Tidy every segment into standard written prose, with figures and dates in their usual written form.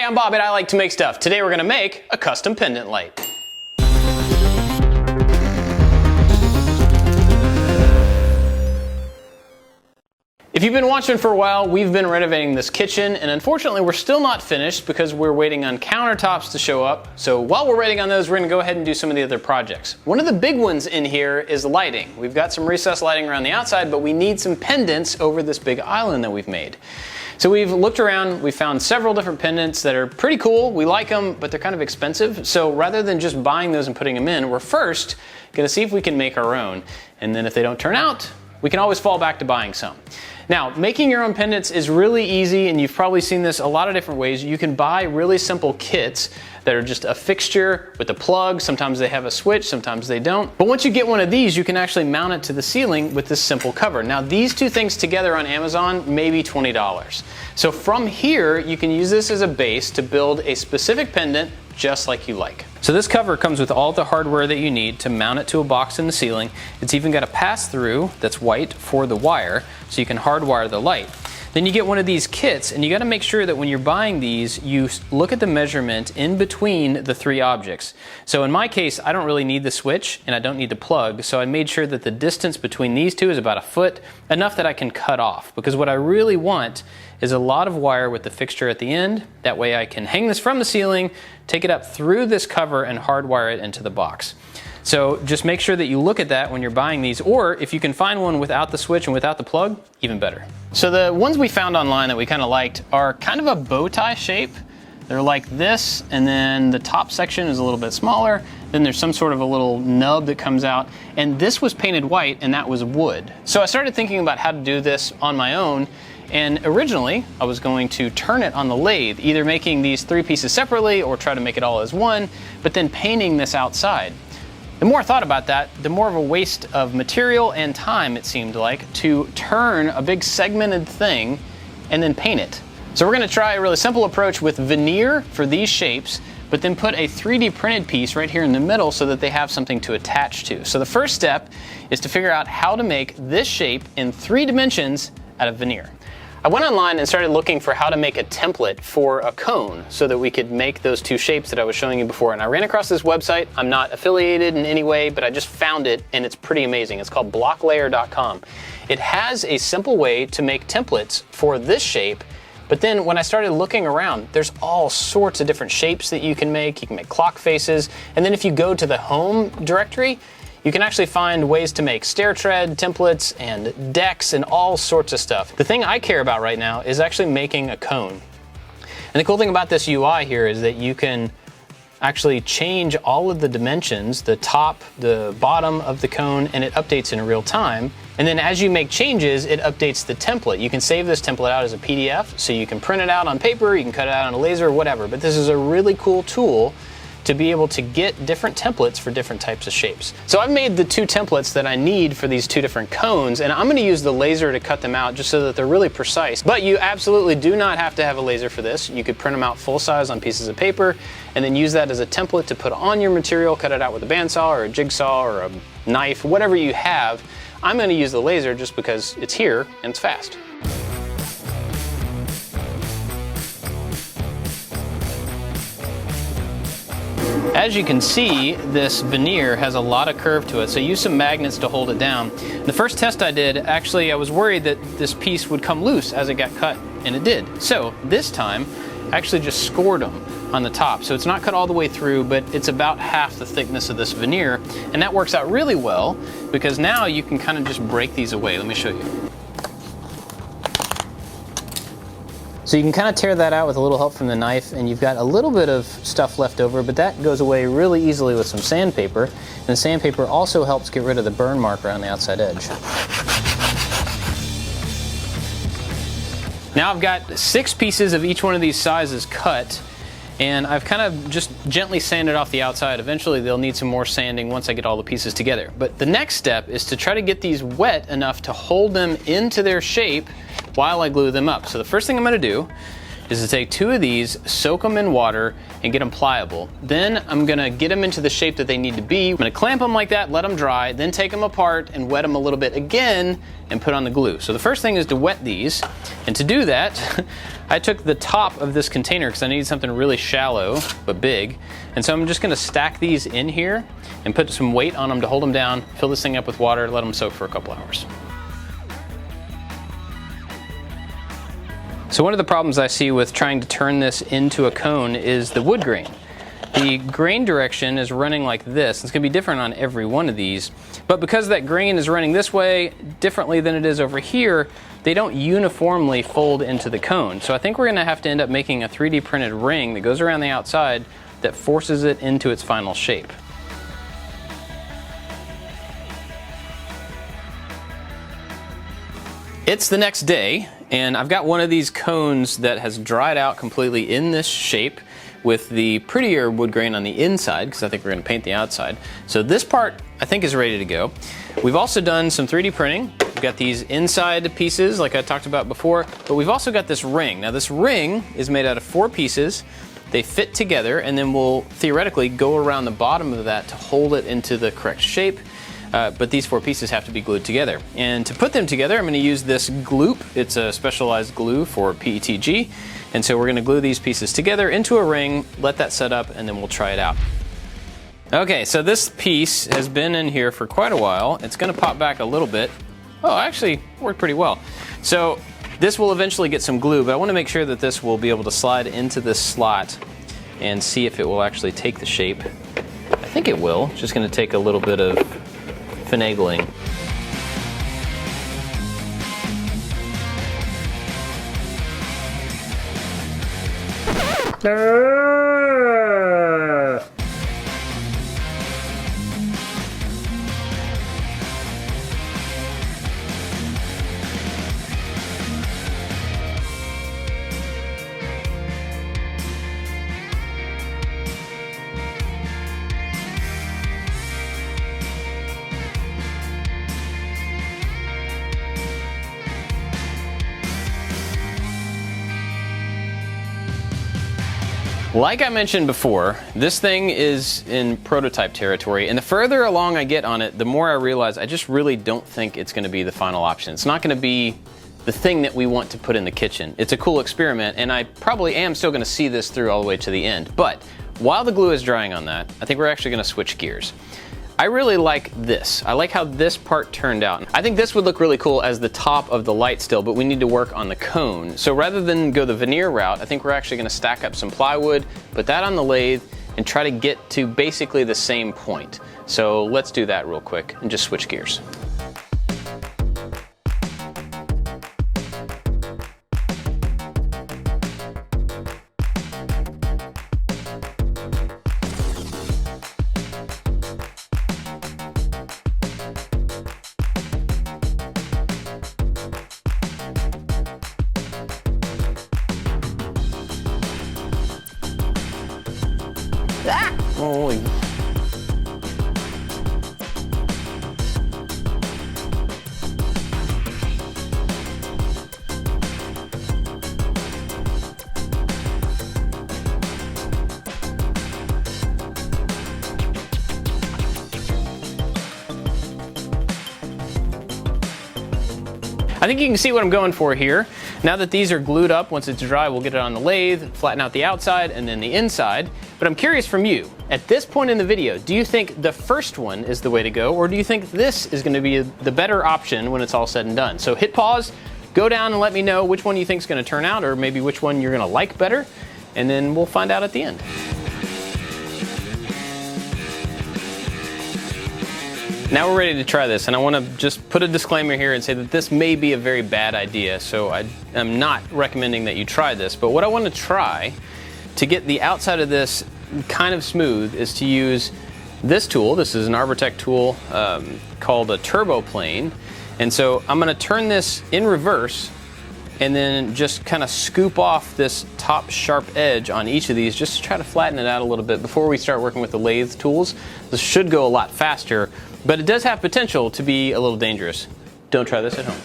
I'm Bob at ILikeToMakeStuff. Today we're gonna make a custom pendant light. If you've been watching for a while, we've been renovating this kitchen, and unfortunately we're still not finished because we're waiting on countertops to show up. So while we're waiting on those, we're gonna go ahead and do some of the other projects. One of the big ones in here is lighting. We've got some recessed lighting around the outside, but we need some pendants over this big island that we've made. So we've looked around, we found several different pendants that are pretty cool. We like them, but they're kind of expensive. So rather than just buying those and putting them in, we're first gonna see if we can make our own. And then if they don't turn out, we can always fall back to buying some. Now, making your own pendants is really easy, and you've probably seen this a lot of different ways. You can buy really simple kits that are just a fixture with a plug. Sometimes they have a switch, sometimes they don't. But once you get one of these, you can actually mount it to the ceiling with this simple cover. Now, these two things together on Amazon, maybe $20. So from here, you can use this as a base to build a specific pendant just like you like. So this cover comes with all the hardware that you need to mount it to a box in the ceiling. It's even got a pass-through that's white for the wire, so you can hardwire the light. Then you get one of these kits, and you gotta make sure that when you're buying these, you look at the measurement in between the three objects. So in my case, I don't really need the switch, and I don't need the plug, so I made sure that the distance between these two is about a foot, enough that I can cut off, because what I really want is a lot of wire with the fixture at the end. That way I can hang this from the ceiling, take it up through this cover, and hardwire it into the box. So just make sure that you look at that when you're buying these, or if you can find one without the switch and without the plug, even better. So the ones we found online that we kind of liked are kind of a bow tie shape. They're like this, and then the top section is a little bit smaller. Then there's some sort of a little nub that comes out, and this was painted white and that was wood. So I started thinking about how to do this on my own, and originally I was going to turn it on the lathe, either making these three pieces separately or try to make it all as one, but then painting this outside. The more I thought about that, the more of a waste of material and time it seemed like to turn a big segmented thing and then paint it. So we're gonna try a really simple approach with veneer for these shapes, but then put a 3D printed piece right here in the middle so that they have something to attach to. So the first step is to figure out how to make this shape in 3 dimensions out of veneer. I went online and started looking for how to make a template for a cone so that we could make those two shapes that I was showing you before. And I ran across this website. I'm not affiliated in any way, but I just found it and it's pretty amazing. It's called blocklayer.com. It has a simple way to make templates for this shape, but then when I started looking around, there's all sorts of different shapes that you can make. You can make clock faces. And then if you go to the home directory, you can actually find ways to make stair tread templates and decks and all sorts of stuff. The thing I care about right now is actually making a cone. And the cool thing about this UI here is that you can actually change all of the dimensions, the top, the bottom of the cone, and it updates in real time. And then as you make changes, it updates the template. You can save this template out as a PDF, so you can print it out on paper, you can cut it out on a laser, whatever. But this is a really cool tool to be able to get different templates for different types of shapes. So I've made the 2 templates that I need for these 2 different cones, and I'm gonna use the laser to cut them out just so that they're really precise. But you absolutely do not have to have a laser for this. You could print them out full size on pieces of paper and then use that as a template to put on your material, cut it out with a bandsaw or a jigsaw or a knife, whatever you have. I'm gonna use the laser just because it's here and it's fast. As you can see, this veneer has a lot of curve to it, so use some magnets to hold it down. The first test I did, actually I was worried that this piece would come loose as it got cut, and it did. So this time, I actually just scored them on the top. So it's not cut all the way through, but it's about half the thickness of this veneer, and that works out really well because now you can kind of just break these away. Let me show you. So you can kind of tear that out with a little help from the knife, and you've got a little bit of stuff left over, but that goes away really easily with some sandpaper. And the sandpaper also helps get rid of the burn mark around the outside edge. Now I've got 6 pieces of each one of these sizes cut, and I've kind of just gently sanded off the outside. Eventually they'll need some more sanding once I get all the pieces together. But the next step is to try to get these wet enough to hold them into their shape while I glue them up. So the first thing I'm gonna do is to take 2 of these, soak them in water, and get them pliable. Then I'm gonna get them into the shape that they need to be. I'm gonna clamp them like that, let them dry, then take them apart and wet them a little bit again and put on the glue. So the first thing is to wet these, and to do that, I took the top of this container because I needed something really shallow but big. And so I'm just gonna stack these in here and put some weight on them to hold them down, fill this thing up with water, let them soak for a couple hours. So one of the problems I see with trying to turn this into a cone is the wood grain. The grain direction is running like this. It's going to be different on every one of these, but because that grain is running this way differently than it is over here, they don't uniformly fold into the cone. So I think we're going to have to end up making a 3D printed ring that goes around the outside that forces it into its final shape. It's the next day, and I've got one of these cones that has dried out completely in this shape with the prettier wood grain on the inside, because I think we're going to paint the outside. So this part I think is ready to go. We've also done some 3D printing. We've got these inside pieces like I talked about before, but we've also got this ring. Now this ring is made out of 4 pieces. They fit together, and then we'll theoretically go around the bottom of that to hold it into the correct shape. But these 4 pieces have to be glued together. And to put them together, I'm going to use this gloop. It's a specialized glue for PETG. And so we're going to glue these pieces together into a ring, let that set up, and then we'll try it out. Okay, so this piece has been in here for quite a while. It's going to pop back a little bit. Oh, actually worked pretty well. So this will eventually get some glue, but I want to make sure that this will be able to slide into this slot and see if it will actually take the shape. I think it will. It's just going to take a little bit of finagling. Like I mentioned before, this thing is in prototype territory, and the further along I get on it, the more I realize I just really don't think it's going to be the final option. It's not going to be the thing that we want to put in the kitchen. It's a cool experiment, and I probably am still going to see this through all the way to the end. But while the glue is drying on that, I think we're actually going to switch gears. I really like this. I like how this part turned out. I think this would look really cool as the top of the light still, but we need to work on the cone. So rather than go the veneer route, I think we're actually gonna stack up some plywood, put that on the lathe, and try to get to basically the same point. So let's do that real quick and just switch gears. Ah! Holy. I think you can see what I'm going for here. Now that these are glued up, once it's dry, we'll get it on the lathe, flatten out the outside and then the inside. But I'm curious from you, at this point in the video, do you think the first one is the way to go, or do you think this is going to be the better option when it's all said and done? So hit pause, go down and let me know which one you think is going to turn out, or maybe which one you're going to like better, and then we'll find out at the end. Now we're ready to try this, and I want to just put a disclaimer here and say that this may be a very bad idea, so I am not recommending that you try this. But what I want to try to get the outside of this kind of smooth is to use this tool. This is an Arbortech tool called a turbo plane. And so I'm going to turn this in reverse and then just kind of scoop off this top sharp edge on each of these just to try to flatten it out a little bit before we start working with the lathe tools. This should go a lot faster, but it does have potential to be a little dangerous. Don't try this at home.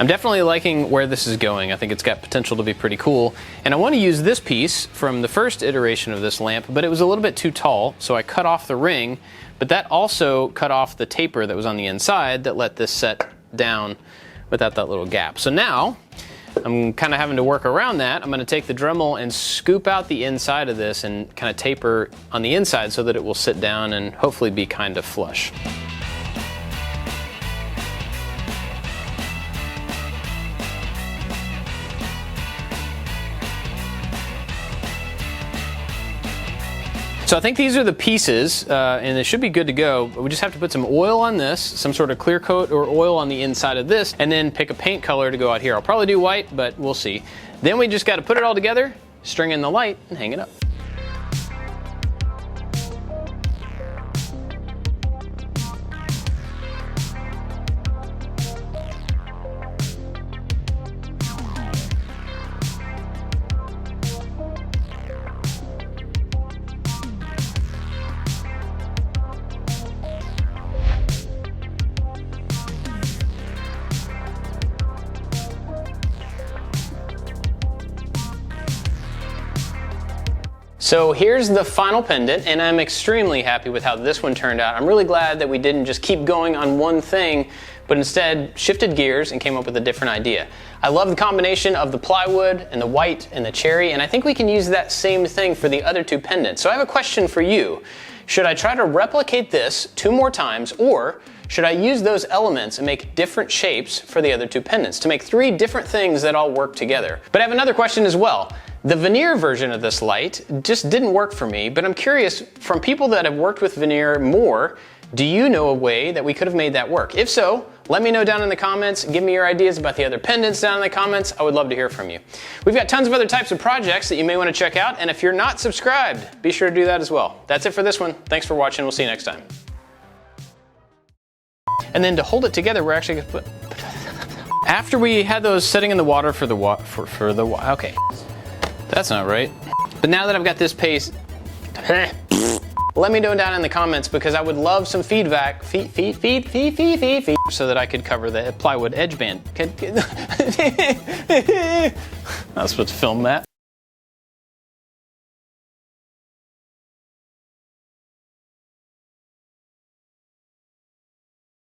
I'm definitely liking where this is going. I think it's got potential to be pretty cool. And I want to use this piece from the first iteration of this lamp, but it was a little bit too tall, so I cut off the ring, but that also cut off the taper that was on the inside that let this set down without that little gap. So now, I'm kind of having to work around that. I'm going to take the Dremel and scoop out the inside of this and kind of taper on the inside so that it will sit down and hopefully be kind of flush. So I think these are the pieces, and they should be good to go. We just have to put some oil on this, some sort of clear coat or oil on the inside of this, and then pick a paint color to go out here. I'll probably do white, but we'll see. Then we just got to put it all together, string in the light, and hang it up. So here's the final pendant, and I'm extremely happy with how this one turned out. I'm really glad that we didn't just keep going on one thing, but instead shifted gears and came up with a different idea. I love the combination of the plywood and the white and the cherry, and I think we can use that same thing for the other two pendants. So I have a question for you. Should I try to replicate this 2 more times, or should I use those elements and make different shapes for the other two pendants to make 3 different things that all work together? But I have another question as well. The veneer version of this light just didn't work for me, but I'm curious, from people that have worked with veneer more, do you know a way that we could have made that work? If so, let me know down in the comments. Give me your ideas about the other pendants down in the comments. I would love to hear from you. We've got tons of other types of projects that you may want to check out, and if you're not subscribed, be sure to do that as well. That's it for this one. Thanks for watching. We'll see you next time. And then to hold it together, we're actually going to put... After we had those setting in the water for the okay. That's not right. But now that I've got this paste, let me know down in the comments, because I would love some feedback, so that I could cover the plywood edge band. I was supposed to film that.